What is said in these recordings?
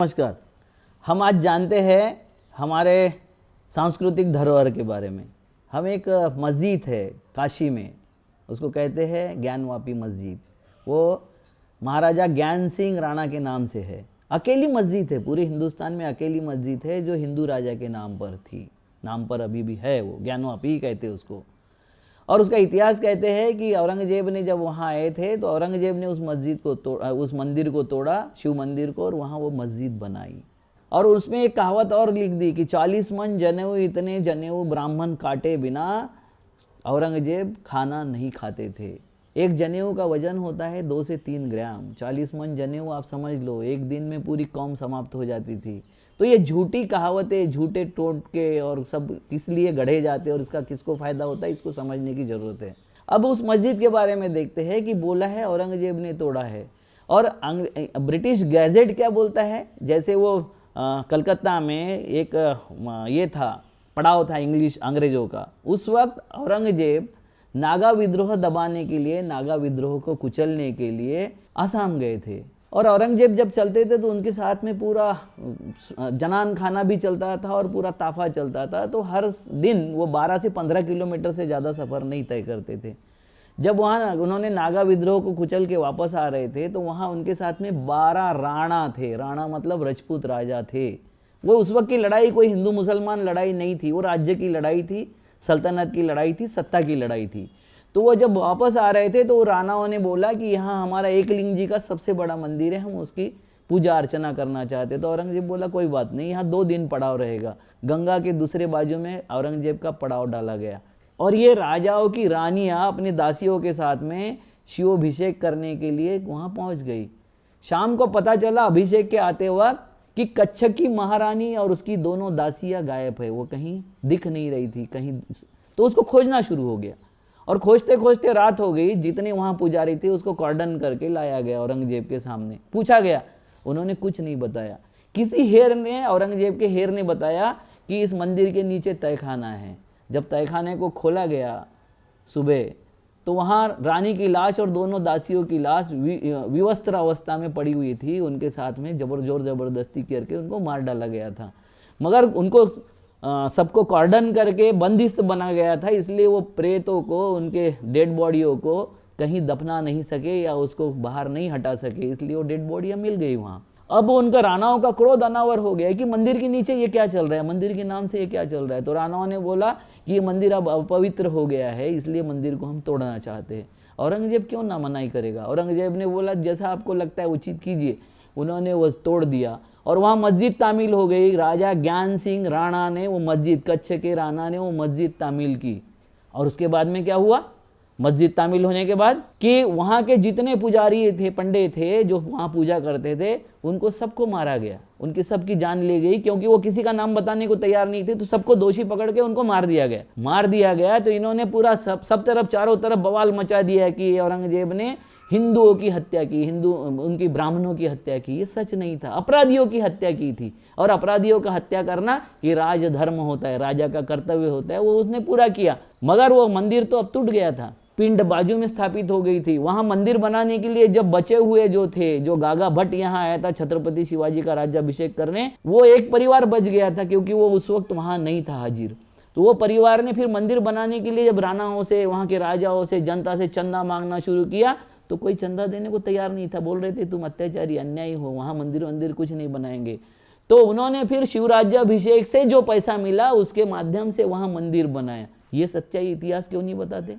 नमस्कार। हम आज जानते हैं हमारे सांस्कृतिक धरोहर के बारे में। हम एक मस्जिद है काशी में, उसको कहते हैं ज्ञानवापी मस्जिद। वो महाराजा ज्ञान सिंह राणा के नाम से है। अकेली मस्जिद है, पूरे हिंदुस्तान में अकेली मस्जिद है जो हिंदू राजा के नाम पर थी, नाम पर अभी भी है। वो ज्ञानवापी कहते हैं उसको। और उसका इतिहास कहते हैं कि औरंगजेब ने जब वहाँ आए थे तो औरंगजेब ने उस मंदिर को तोड़ा, शिव मंदिर को, और वहाँ वो मस्जिद बनाई। और उसमें एक कहावत और लिख दी कि 40 मन जनेऊ, इतने जनेऊ ब्राह्मण काटे बिना औरंगजेब खाना नहीं खाते थे। एक जनेऊ का वजन होता है 2 से 3 ग्राम। 40 मन जनेऊ आप समझ लो, एक दिन में पूरी कौम समाप्त हो जाती थी। तो ये झूठी कहावतें, झूठे टोटके और सब किस लिए गढ़े जाते हैं और इसका किसको फ़ायदा होता है, इसको समझने की ज़रूरत है। अब उस मस्जिद के बारे में देखते हैं कि बोला है औरंगजेब ने तोड़ा है। और ब्रिटिश गैजेट क्या बोलता है, जैसे वो कलकत्ता में एक ये था, पड़ाव था अंग्रेज़ों का। उस वक्त औरंगजेब नागा विद्रोह दबाने के लिए, नागा विद्रोह को कुचलने के लिए आसाम गए थे। और औरंगजेब जब चलते थे तो उनके साथ में पूरा जनान खाना भी चलता था और पूरा ताफा चलता था। तो हर दिन वो 12 से 15 किलोमीटर से ज़्यादा सफ़र नहीं तय करते थे। जब वहाँ उन्होंने नागा विद्रोह को कुचल के वापस आ रहे थे तो वहाँ उनके साथ में 12 राणा थे। राणा मतलब राजपूत राजा थे। वो उस वक्त की लड़ाई कोई हिंदू मुसलमान लड़ाई नहीं थी, वो राज्य की लड़ाई थी, सल्तनत की लड़ाई थी, सत्ता की लड़ाई थी। तो वो जब वापस आ रहे थे तो राणाओं ने बोला कि यहाँ हमारा एकलिंग जी का सबसे बड़ा मंदिर है, हम उसकी पूजा अर्चना करना चाहते। तो औरंगजेब बोला कोई बात नहीं, यहाँ 2 दिन पड़ाव रहेगा। गंगा के दूसरे बाजू में औरंगजेब का पड़ाव डाला गया। और ये राजाओं की रानियाँ अपनी दासियों के साथ में शिवाभिषेक करने के लिए वहाँ पहुँच गई। शाम को पता चला अभिषेक के आते वक्त कि कच्छक की महारानी और उसकी दोनों दासियाँ गायब है, वो कहीं दिख नहीं रही थी कहीं। तो उसको खोजना शुरू हो गया और खोजते खोजते रात हो गई। जितने वहाँ पुजारी थे उसको कॉर्डन करके लाया गया औरंगजेब के सामने। पूछा गया, उन्होंने कुछ नहीं बताया। किसी हेर ने, औरंगजेब के हेर ने बताया कि इस मंदिर के नीचे तहखाना है। जब तहखाने को खोला गया सुबह तो वहाँ रानी की लाश और दोनों दासियों की लाश विवस्त्र अवस्था में पड़ी हुई थी। उनके साथ में जोर ज़बरदस्ती करके उनको मार डाला गया था। मगर उनको सबको कॉर्डन करके बंदिस्त बना गया था, इसलिए वो प्रेतों को, उनके डेड बॉडियों को कहीं दफना नहीं सके या उसको बाहर नहीं हटा सके, इसलिए वो डेड बॉडियाँ मिल गई वहाँ। अब उनका राणाओं का क्रोध अनावर हो गया कि मंदिर के नीचे ये क्या चल रहा है, मंदिर के नाम से ये क्या चल रहा है। तो राणाओं ने बोला कि ये मंदिर अब अपवित्र हो गया है, इसलिए मंदिर को हम तोड़ना चाहते हैं। औरंगजेब क्यों ना मनाही करेगा। औरंगजेब ने बोला जैसा आपको लगता है उचित कीजिए। उन्होंने वो तोड़ दिया और वहाँ मस्जिद तामील हो गई। राजा ज्ञान सिंह राणा ने वो मस्जिद, कच्छ के राणा ने वो मस्जिद तामील की। और उसके बाद में क्या हुआ, मस्जिद तामील होने के बाद कि वहाँ के जितने पुजारी थे, पंडित थे जो वहाँ पूजा करते थे, उनको सबको मारा गया, उनकी सबकी जान ली गई, क्योंकि वो किसी का नाम बताने को तैयार नहीं थे। तो सबको दोषी पकड़ के उनको मार दिया गया। तो इन्होंने पूरा सब तरफ, चारों तरफ बवाल मचा दिया कि औरंगजेब ने हिंदुओं की हत्या की, उनकी ब्राह्मणों की हत्या की। ये सच नहीं था, अपराधियों की हत्या की थी। और अपराधियों का हत्या करना ये राजधर्म होता है, राजा का कर्तव्य होता है, वो उसने पूरा किया। मगर वो मंदिर तो अब टूट गया था, पिंड बाजू में स्थापित हो गई थी। वहां मंदिर बनाने के लिए जब बचे हुए जो थे, जो गागा भट्ट यहाँ आया था छत्रपति शिवाजी का राज्याभिषेक करने, वो एक परिवार बच गया था क्योंकि वो उस वक्त वहां नहीं था हाजिर। तो वो परिवार ने फिर मंदिर बनाने के लिए जब राणाओं से, वहां के राजाओं से, जनता से चंदा मांगना शुरू किया तो कोई चंदा देने को तैयार नहीं था। बोल रहे थे तुम अत्याचारी, अन्यायी हो, वहां मंदिर कुछ नहीं बनाएंगे। तो उन्होंने फिर शिवराज्याभिषेक से जो पैसा मिला उसके माध्यम से वहां मंदिर बनाया। ये सच्चाई इतिहास क्यों नहीं बताते।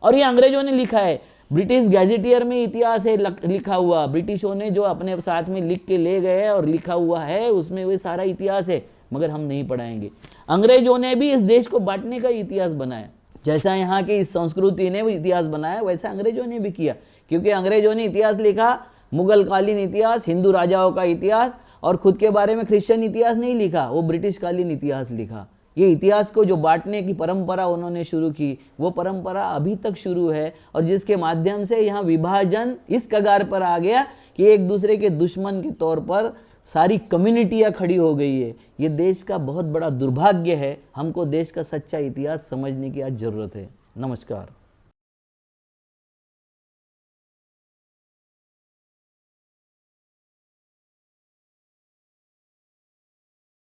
और ये अंग्रेजों ने लिखा है, ब्रिटिश गैजेटियर में इतिहास है लिखा हुआ। ब्रिटिशों ने जो अपने साथ में लिख के ले गए और लिखा हुआ है उसमें वो सारा इतिहास है, मगर हम नहीं पढ़ाएंगे। अंग्रेजों ने भी इस देश को बांटने का इतिहास बनाया। जैसा यहाँ की इस संस्कृति ने इतिहास बनाया वैसा अंग्रेजों ने भी किया, क्योंकि अंग्रेजों ने इतिहास लिखा, मुगल कालीन इतिहास, हिंदू राजाओं का इतिहास, और खुद के बारे में क्रिश्चियन इतिहास नहीं लिखा, वो ब्रिटिश कालीन इतिहास लिखा। ये इतिहास को जो बांटने की परंपरा उन्होंने शुरू की, वो परंपरा अभी तक शुरू है, और जिसके माध्यम से यहाँ विभाजन इस कगार पर आ गया कि एक दूसरे के दुश्मन के तौर पर सारी कम्युनिटियाँ खड़ी हो गई है। ये देश का बहुत बड़ा दुर्भाग्य है। हमको देश का सच्चा इतिहास समझने की आज ज़रूरत है। नमस्कार।